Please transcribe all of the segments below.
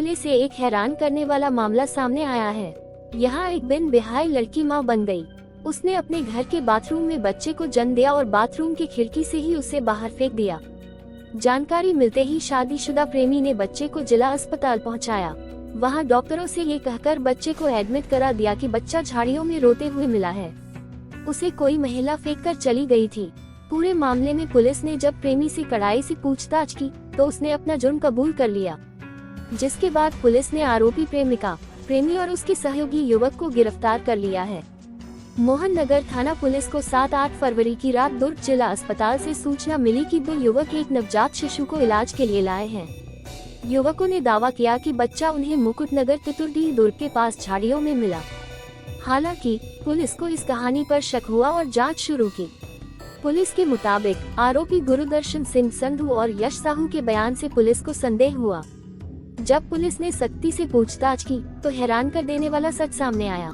जिले से एक हैरान करने वाला मामला सामने आया है। यहाँ एक बिन बिहाई लड़की मां बन गई। उसने अपने घर के बाथरूम में बच्चे को जन्म दिया और बाथरूम की खिड़की से ही उसे बाहर फेंक दिया। जानकारी मिलते ही शादीशुदा प्रेमी ने बच्चे को जिला अस्पताल पहुंचाया। वहां डॉक्टरों से ये कहकर बच्चे को एडमिट करा दिया कि बच्चा झाड़ियों में रोते हुए मिला है। उसे कोई महिला फेंक कर चली गई थी। पूरे मामले में पुलिस ने जब प्रेमी से कड़ाई से पूछताछ की तो उसने अपना जुर्म कबूल कर लिया, जिसके बाद पुलिस ने आरोपी प्रेमिका, प्रेमी और उसके सहयोगी युवक को गिरफ्तार कर लिया है। मोहन नगर थाना पुलिस को 7-8 फरवरी की रात दुर्ग जिला अस्पताल से सूचना मिली कि 2 युवक एक नवजात शिशु को इलाज के लिए लाए हैं। युवकों ने दावा किया कि बच्चा उन्हें मुकुटनगर तितुरडीह दुर्ग के पास झाड़ियों में मिला। हालांकि पुलिस को इस कहानी पर शक हुआ और जांच शुरू की। पुलिस के मुताबिक आरोपी गुरुदर्शन सिंह संधू और यश साहू के बयान से पुलिस को संदेह हुआ। जब पुलिस ने सख्ती से पूछताछ की तो हैरान कर देने वाला सच सामने आया।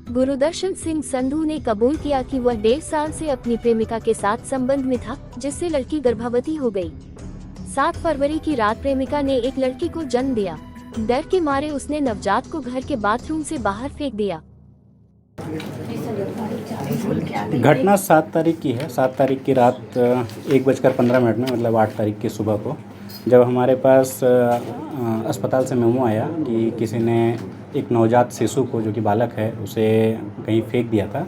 गुरुदर्शन सिंह संधू ने कबूल किया कि वह 1.5 साल से अपनी प्रेमिका के साथ संबंध में था, जिससे लड़की गर्भवती हो गई। 7 फरवरी की रात प्रेमिका ने एक लड़की को जन्म दिया। डर के मारे उसने नवजात को घर के बाथरूम से बाहर फेंक दिया। घटना 7 तारीख की है। 7 तारीख की रात 1:15 में, मतलब 8 तारीख की सुबह को, जब हमारे पास अस्पताल से मेमो आया कि किसी ने एक नवजात शिशु को, जो कि बालक है, उसे कहीं फेंक दिया था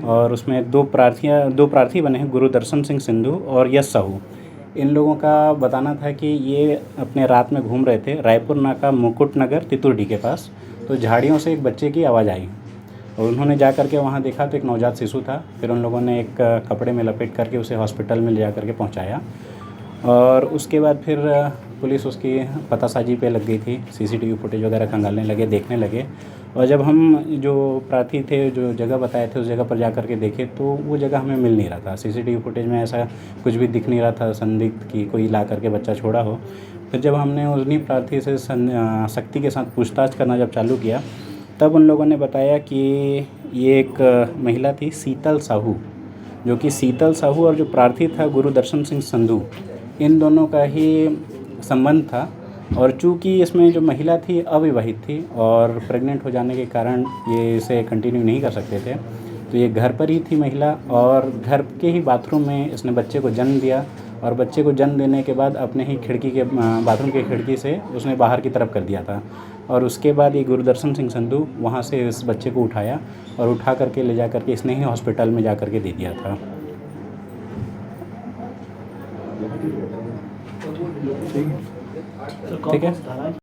और उसमें दो प्रार्थी बने हैं, गुरुदर्शन सिंह संधू और यश साहू। इन लोगों का बताना था कि ये अपने रात में घूम रहे थे रायपुर नाका मुकुटनगर तितुरडीह के पास, तो झाड़ियों से एक बच्चे की आवाज़ आई और उन्होंने जा करके वहाँ देखा तो एक नवजात शिशु था। फिर उन लोगों ने एक कपड़े में लपेट करके उसे हॉस्पिटल में ले जा करके पहुँचाया और उसके बाद फिर पुलिस उसकी पतासाजी पे लग गई थी। सीसीटीवी फुटेज वगैरह खंगालने लगे, देखने लगे। और जब हम जो प्रार्थी थे, जो जगह बताए थे, उस जगह पर जा करके देखे तो वो जगह हमें मिल नहीं रहा था। सीसीटीवी फुटेज में ऐसा कुछ भी दिख नहीं रहा था संदिग्ध कि कोई ला करके बच्चा छोड़ा हो। फिर जब हमने उन्हीं प्रार्थी से सख्ती के साथ पूछताछ करना जब चालू किया, तब उन लोगों ने बताया कि ये एक महिला थी, शीतल साहू, जो कि शीतल साहू और जो प्रार्थी था गुरुदर्शन सिंह संधू, इन दोनों का ही संबंध था। और चूँकि इसमें जो महिला थी अविवाहित थी और प्रेग्नेंट हो जाने के कारण ये इसे कंटिन्यू नहीं कर सकते थे, तो ये घर पर ही थी महिला और घर के ही बाथरूम में इसने बच्चे को जन्म दिया और बच्चे को जन्म देने के बाद अपने ही बाथरूम की खिड़की से उसने बाहर की तरफ कर दिया था। और उसके बाद ये गुरुदर्शन सिंह संधू वहाँ से इस बच्चे को उठाया और उठा करके ले जा करके इसने ही हॉस्पिटल में जा करके दे दिया था। ठीक है।